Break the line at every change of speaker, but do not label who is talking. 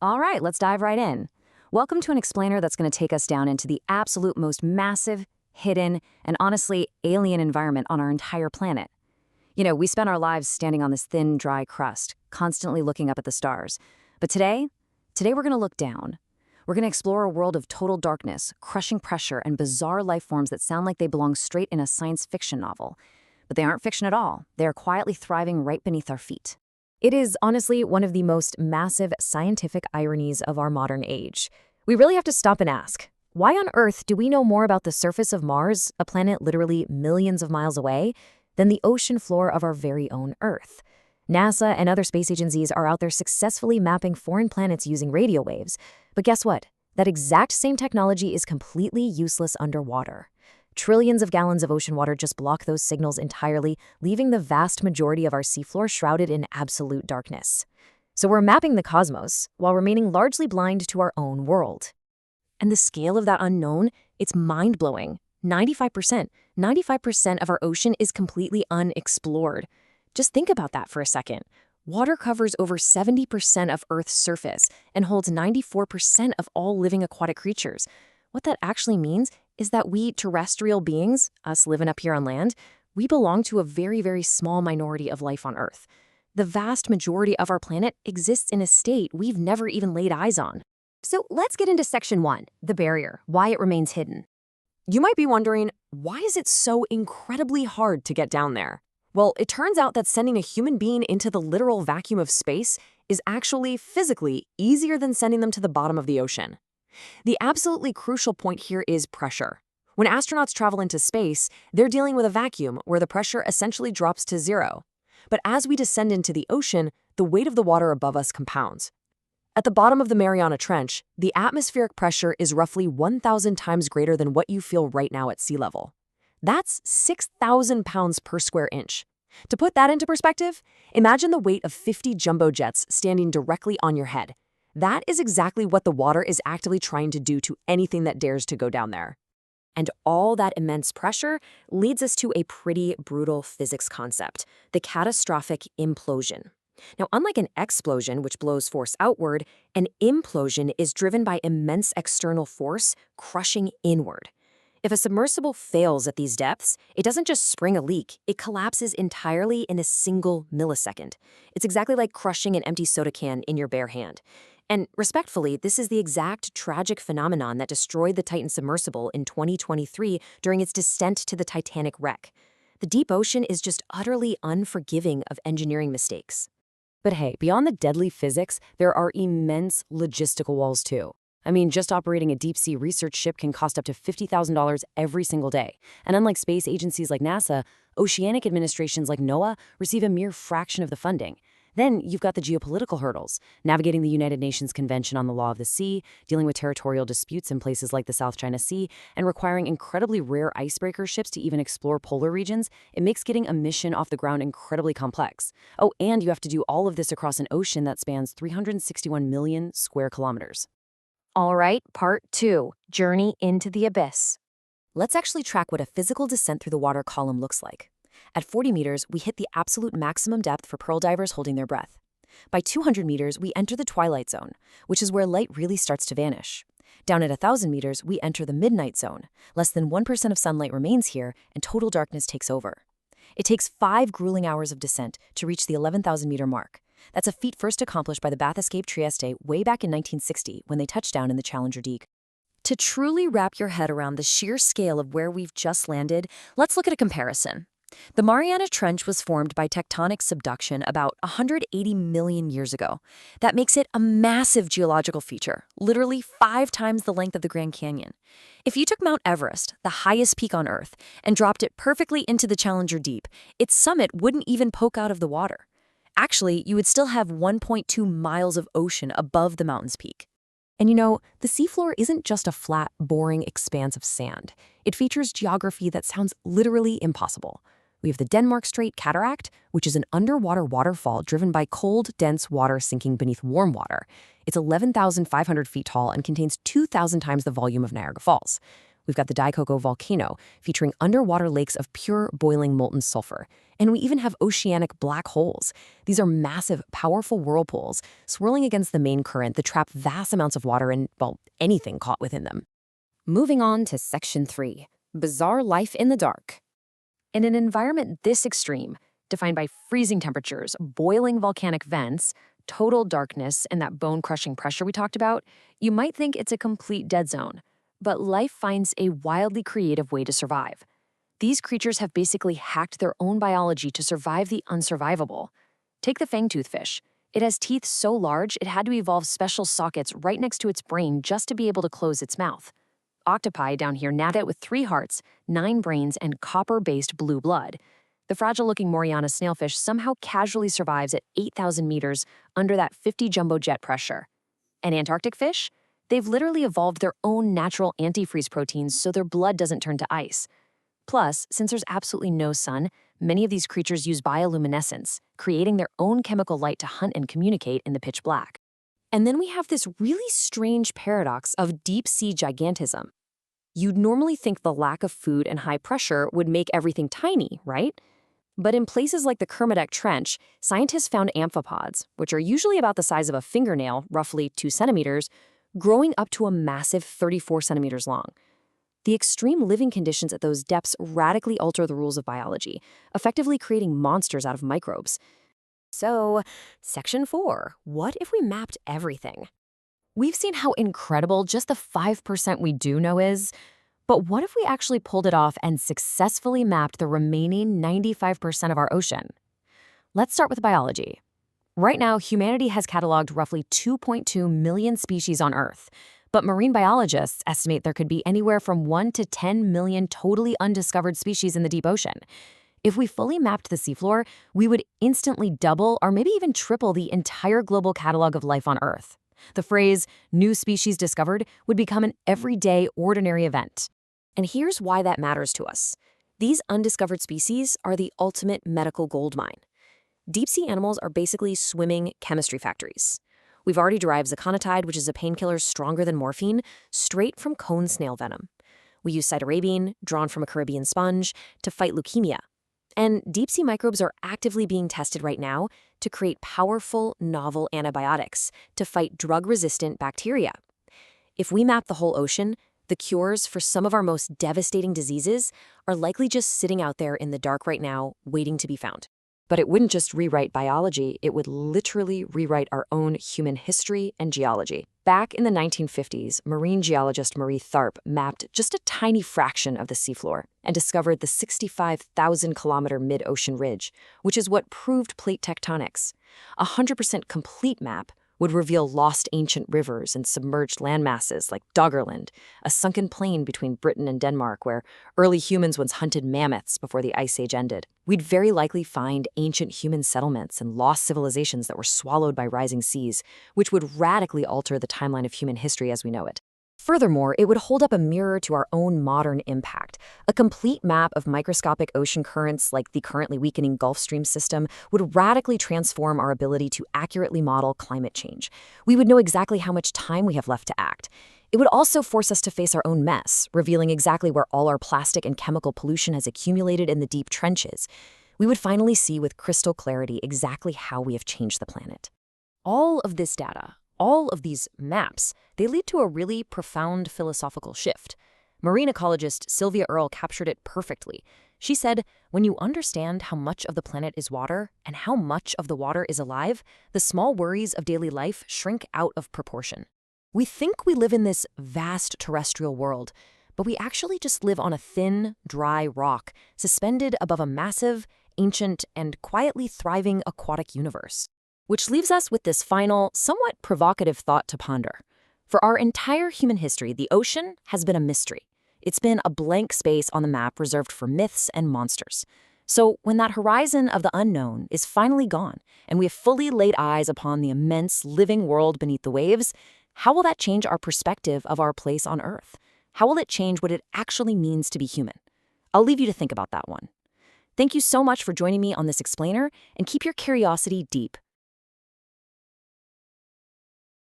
All right, let's dive right in. Welcome to an explainer that's going to take us down into the absolute most massive, hidden, and honestly alien environment on our entire planet. We spend our lives standing on this thin, dry crust, constantly looking up at the stars. But today we're going to look down. We're going to explore a world of total darkness, crushing pressure, and bizarre life forms that sound like they belong straight in a science fiction novel. But they aren't fiction at all. They are quietly thriving right beneath our feet. It is honestly one of the most massive scientific ironies of our modern age. We really have to stop and ask, why on Earth do we know more about the surface of Mars, a planet literally millions of miles away, than the ocean floor of our very own Earth? NASA and other space agencies are out there successfully mapping foreign planets using radio waves. But guess what? That exact same technology is completely useless underwater. Trillions of gallons of ocean water just block those signals entirely, leaving the vast majority of our seafloor shrouded in absolute darkness. So we're mapping the cosmos while remaining largely blind to our own world. And the scale of that unknown, it's mind-blowing. 95% of our ocean is completely unexplored. Just think about that for a second. Water covers over 70% of Earth's surface and holds 94% of all living aquatic creatures. What that actually means is that we terrestrial beings, us living up here on land, we belong to a very, very small minority of life on Earth. The vast majority of our planet exists in a state we've never even laid eyes on. So let's get into Section 1, the barrier, why it remains hidden.
You might be wondering, why is it so incredibly hard to get down there? Well, it turns out that sending a human being into the literal vacuum of space is actually physically easier than sending them to the bottom of the ocean. The absolutely crucial point here is pressure. When astronauts travel into space, they're dealing with a vacuum where the pressure essentially drops to zero. But as we descend into the ocean, the weight of the water above us compounds. At the bottom of the Mariana Trench, the atmospheric pressure is roughly 1,000 times greater than what you feel right now at sea level. That's 6,000 pounds per square inch. To put that into perspective, imagine the weight of 50 jumbo jets standing directly on your head. That is exactly what the water is actively trying to do to anything that dares to go down there. And all that immense pressure leads us to a pretty brutal physics concept, the catastrophic implosion. Now, unlike an explosion, which blows force outward, an implosion is driven by immense external force crushing inward. If a submersible fails at these depths, it doesn't just spring a leak, it collapses entirely in a single millisecond. It's exactly like crushing an empty soda can in your bare hand. And respectfully, this is the exact tragic phenomenon that destroyed the Titan submersible in 2023 during its descent to the Titanic wreck. The deep ocean is just utterly unforgiving of engineering mistakes. But hey, beyond the deadly physics, there are immense logistical walls too. I mean, just operating a deep-sea research ship can cost up to $50,000 every single day. And unlike space agencies like NASA, oceanic administrations like NOAA receive a mere fraction of the funding. Then you've got the geopolitical hurdles, navigating the United Nations Convention on the Law of the Sea, dealing with territorial disputes in places like the South China Sea, and requiring incredibly rare icebreaker ships to even explore polar regions. It makes getting a mission off the ground incredibly complex. Oh, and you have to do all of this across an ocean that spans 361 million square kilometers.
All right, part 2, journey into the abyss. Let's actually track what a physical descent through the water column looks like. At 40 meters, we hit the absolute maximum depth for pearl divers holding their breath. By 200 meters, we enter the twilight zone, which is where light really starts to vanish. Down at 1,000 meters, we enter the midnight zone. Less than 1% of sunlight remains here, and total darkness takes over. It takes 5 grueling hours of descent to reach the 11,000-meter mark. That's a feat first accomplished by the Bath Escape Trieste way back in 1960 when they touched down in the Challenger Deep. To truly wrap your head around the sheer scale of where we've just landed, let's look at a comparison. The Mariana Trench was formed by tectonic subduction about 180 million years ago. That makes it a massive geological feature, literally 5 times the length of the Grand Canyon. If you took Mount Everest, the highest peak on Earth, and dropped it perfectly into the Challenger Deep, its summit wouldn't even poke out of the water. Actually, you would still have 1.2 miles of ocean above the mountain's peak. And the seafloor isn't just a flat, boring expanse of sand. It features geography that sounds literally impossible. We have the Denmark Strait Cataract, which is an underwater waterfall driven by cold, dense water sinking beneath warm water. It's 11,500 feet tall and contains 2,000 times the volume of Niagara Falls.
We've got the Daikoko volcano, featuring underwater lakes of pure boiling molten sulfur. And we even have oceanic black holes. These are massive, powerful whirlpools swirling against the main current that trap vast amounts of water and, well, anything caught within them.
Moving on to Section 3, Bizarre Life in the Dark. In an environment this extreme, defined by freezing temperatures, boiling volcanic vents, total darkness, and that bone-crushing pressure we talked about, you might think it's a complete dead zone. But life finds a wildly creative way to survive. These creatures have basically hacked their own biology to survive the unsurvivable. Take the fangtooth fish. It has teeth so large it had to evolve special sockets right next to its brain just to be able to close its mouth. Octopi down here navigate with 3 hearts, 9 brains, and copper-based blue blood. The fragile-looking Moriana snailfish somehow casually survives at 8,000 meters under that 50 jumbo jet pressure. And Antarctic fish? They've literally evolved their own natural antifreeze proteins so their blood doesn't turn to ice. Plus, since there's absolutely no sun, many of these creatures use bioluminescence, creating their own chemical light to hunt and communicate in the pitch black. And then we have this really strange paradox of deep-sea gigantism. You'd normally think the lack of food and high pressure would make everything tiny, right? But in places like the Kermadec Trench, scientists found amphipods, which are usually about the size of a fingernail, roughly 2 centimeters, growing up to a massive 34 centimeters long. The extreme living conditions at those depths radically alter the rules of biology, effectively creating monsters out of microbes. So, Section 4, what if we mapped everything? We've seen how incredible just the 5% we do know is, but what if we actually pulled it off and successfully mapped the remaining 95% of our ocean? Let's start with biology. Right now, humanity has cataloged roughly 2.2 million species on Earth, but marine biologists estimate there could be anywhere from 1 to 10 million totally undiscovered species in the deep ocean. If we fully mapped the seafloor, we would instantly double or maybe even triple the entire global catalog of life on Earth. The phrase, new species discovered, would become an everyday, ordinary event. And here's why that matters to us. These undiscovered species are the ultimate medical goldmine. Deep-sea animals are basically swimming chemistry factories. We've already derived zaconotide, which is a painkiller stronger than morphine, straight from cone snail venom. We use cytarabine, drawn from a Caribbean sponge, to fight leukemia. And deep-sea microbes are actively being tested right now to create powerful, novel antibiotics to fight drug-resistant bacteria. If we map the whole ocean, the cures for some of our most devastating diseases are likely just sitting out there in the dark right now, waiting to be found. But it wouldn't just rewrite biology, it would literally rewrite our own human history and geology. Back in the 1950s, marine geologist Marie Tharp mapped just a tiny fraction of the seafloor and discovered the 65,000-kilometer mid-ocean ridge, which is what proved plate tectonics. A 100% complete map would reveal lost ancient rivers and submerged landmasses like Doggerland, a sunken plain between Britain and Denmark where early humans once hunted mammoths before the Ice Age ended. We'd very likely find ancient human settlements and lost civilizations that were swallowed by rising seas, which would radically alter the timeline of human history as we know it. Furthermore, it would hold up a mirror to our own modern impact. A complete map of microscopic ocean currents like the currently weakening Gulf Stream system would radically transform our ability to accurately model climate change. We would know exactly how much time we have left to act. It would also force us to face our own mess, revealing exactly where all our plastic and chemical pollution has accumulated in the deep trenches. We would finally see with crystal clarity exactly how we have changed the planet. All of this data, all of these maps, they lead to a really profound philosophical shift. Marine ecologist Sylvia Earle captured it perfectly. She said, when you understand how much of the planet is water and how much of the water is alive, the small worries of daily life shrink out of proportion. We think we live in this vast terrestrial world, but we actually just live on a thin, dry rock, suspended above a massive, ancient, and quietly thriving aquatic universe. Which leaves us with this final, somewhat provocative thought to ponder. For our entire human history, the ocean has been a mystery. It's been a blank space on the map reserved for myths and monsters. So when that horizon of the unknown is finally gone, and we have fully laid eyes upon the immense living world beneath the waves, how will that change our perspective of our place on Earth? How will it change what it actually means to be human? I'll leave you to think about that one. Thank you so much for joining me on this explainer, and keep your curiosity deep.